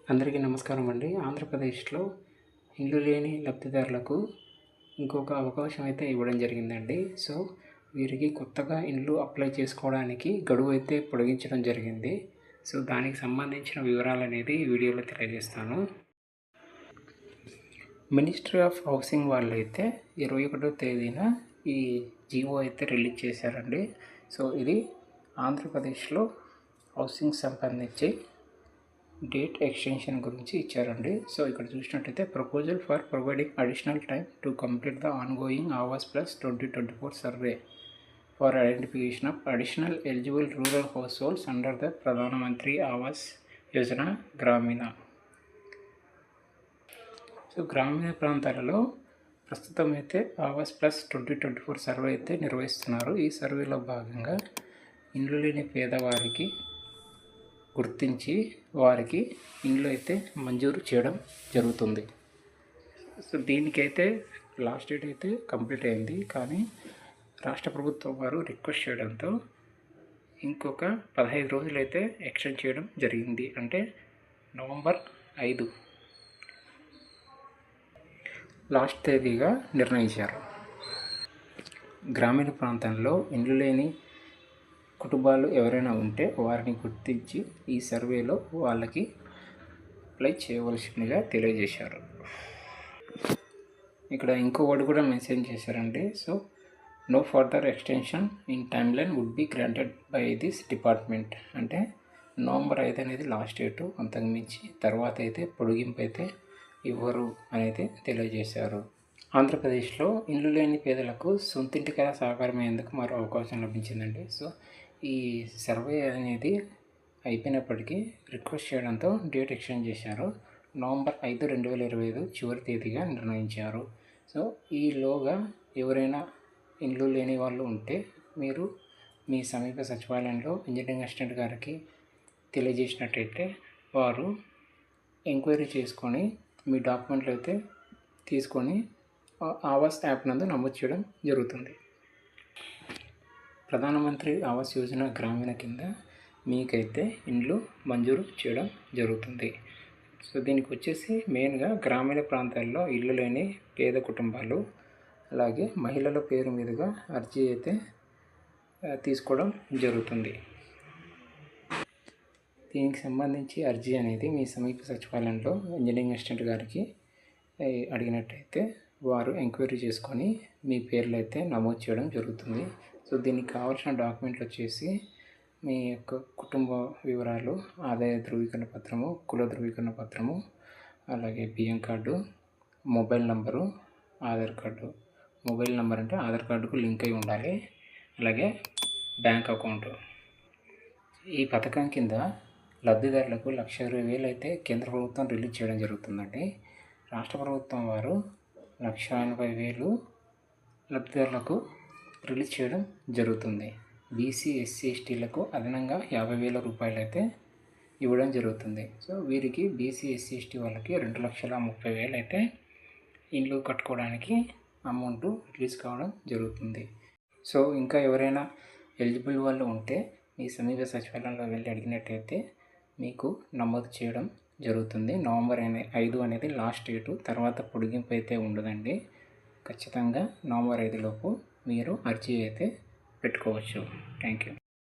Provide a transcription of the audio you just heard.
అందరికీ నమస్కారం అండి. ఆంధ్రప్రదేశ్లో ఇల్లు లేని లబ్ధిదారులకు ఇంకొక అవకాశం అయితే ఇవ్వడం జరిగిందండి. సో వీరికి కొత్తగా ఇల్లు అప్లై చేసుకోవడానికి గడువు అయితే పొడిగించడం జరిగింది. సో దానికి సంబంధించిన వివరాలు అనేది ఈ వీడియోలో తెలియజేస్తాను. మినిస్ట్రీ ఆఫ్ హౌసింగ్ వాళ్ళు అయితే 21వ తేదీన ఈ జీవో అయితే రిలీజ్ చేశారండి. సో ఇది ఆంధ్రప్రదేశ్లో హౌసింగ్ సంబంధించి డేట్ ఎక్స్టెన్షన్ గురించి ఇచ్చారండి. సో ఇక్కడ చూసినట్టయితే proposal for providing additional time to complete the ongoing Awas plus 2024 survey for identification of additional eligible rural house holds under the ప్రధానమంత్రి ఆవాస్ యోజన గ్రామీణ. సో గ్రామీణ ప్రాంతాలలో ప్రస్తుతం అయితే ఆవాస్ ప్లస్ 2024 సర్వే అయితే నిర్వహిస్తున్నారు. ఈ సర్వేలో భాగంగా ఇండ్లు లేని పేదవారికి గుర్తించి వారికి ఇండ్లు అయితే మంజూరు చేయడం జరుగుతుంది. సో దీనికైతే లాస్ట్ డేట్ అయితే కంప్లీట్ అయింది, కానీ రాష్ట్ర ప్రభుత్వం వారు రిక్వెస్ట్ చేయడంతో ఇంకొక 15 రోజులైతే ఎక్స్టెండ్ చేయడం జరిగింది. అంటే నవంబర్ 5 లాస్ట్ తేదీగా నిర్ణయించారు. గ్రామీణ ప్రాంతంలో ఇండ్లు లేని కుటుంబాలు ఎవరైనా ఉంటే వారిని గుర్తించి ఈ సర్వేలో వాళ్ళకి అప్లై చేయవలసిందిగా తెలియజేశారు. ఇక్కడ ఇంకో వర్డ్ కూడా మెన్షన్ చేశారండి. So no further extension in time line would be granted by this department. అంటే నవంబర్ 5 అనేది లాస్ట్ డేటు, అంతకుమించి తర్వాత అయితే పొడిగింపు అయితే ఇవ్వరు అనేది తెలియజేశారు. ఆంధ్రప్రదేశ్లో ఇల్లు లేని పేదలకు సొంతింటికైనా సహకారమయ్యేందుకు మరో అవకాశం లభించిందండి. సో ఈ సర్వే అనేది అయిపోయినప్పటికీ రిక్వెస్ట్ చేయడంతో డేట్ ఎక్స్టెండ్ చేశారు. నవంబర్ 5, 2025 చివరి తేదీగా నిర్ణయించారు. సో ఈలోగా ఎవరైనా ఇల్లు లేని వాళ్ళు ఉంటే మీరు మీ సమీప సచివాలయంలో ఇంజనీరింగ్ అసిస్టెంట్ గారికి తెలియజేసినట్టయితే వారు ఎంక్వైరీ చేసుకొని మీ డాక్యుమెంట్లు అయితే తీసుకొని ఆవాస్ యాప్ నందు నమోదు చేయడం జరుగుతుంది. ప్రధానమంత్రి ఆవాస్ యోజన గ్రామీణ కింద మీకైతే ఇండ్లు మంజూరు చేయడం జరుగుతుంది. సో దీనికి వచ్చేసి మెయిన్గా గ్రామీణ ప్రాంతాల్లో ఇల్లు లేని పేద కుటుంబాలు, అలాగే మహిళల పేరు మీదుగా అర్జీ అయితే తీసుకోవడం జరుగుతుంది. దీనికి సంబంధించి అర్జీ అనేది మీ సమీప సచివాలయంలో ఇంజనీరింగ్ అసిస్టెంట్ గారికి అడిగినట్టయితే వారు ఎంక్వైరీ చేసుకొని మీ పేర్లు అయితే నమోదు చేయడం జరుగుతుంది. సో దీనికి కావాల్సిన డాక్యుమెంట్లు వచ్చేసి మీ యొక్క కుటుంబ వివరాలు, ఆదాయ ధృవీకరణ పత్రము, కుల ధృవీకరణ పత్రము, అలాగే బియ్యం card, mobile number, Aadhaar card. Mobile number అంటే ఆధార్ కార్డుకు లింక్ అయి ఉండాలి, అలాగే బ్యాంక్ అకౌంటు. ఈ పథకం కింద లబ్ధిదారులకు 1,20,000 అయితే కేంద్ర ప్రభుత్వం రిలీజ్ చేయడం జరుగుతుందండి. రాష్ట్ర ప్రభుత్వం వారు 1,80,000 లబ్ధిదారులకు రిలీజ్ చేయడం జరుగుతుంది. బీసీ, ఎస్సీ, ఎస్టీలకు అదనంగా 50,000 రూపాయలు అయితే ఇవ్వడం జరుగుతుంది. సో వీరికి బీసీ, ఎస్సీ, ఎస్టీ వాళ్ళకి 2,30,000 అయితే ఇండ్లు కట్టుకోవడానికి అమౌంట్ రిలీజ్ కావడం జరుగుతుంది. సో ఇంకా ఎవరైనా ఎలిజిబుల్ వాళ్ళు ఉంటే మీ సమీప సచివాలయంలో వెళ్ళి అడిగినట్టయితే మీకు నమోదు చేయడం జరుగుతుంది. నవంబర్ 5 అనేది లాస్ట్ డేటు, తర్వాత పొడిగింపు అయితే ఉండదండి. ఖచ్చితంగా నవంబర్ 5 లోపు మీరు అర్జీ అయితే పెట్టుకోవచ్చు. Thank you.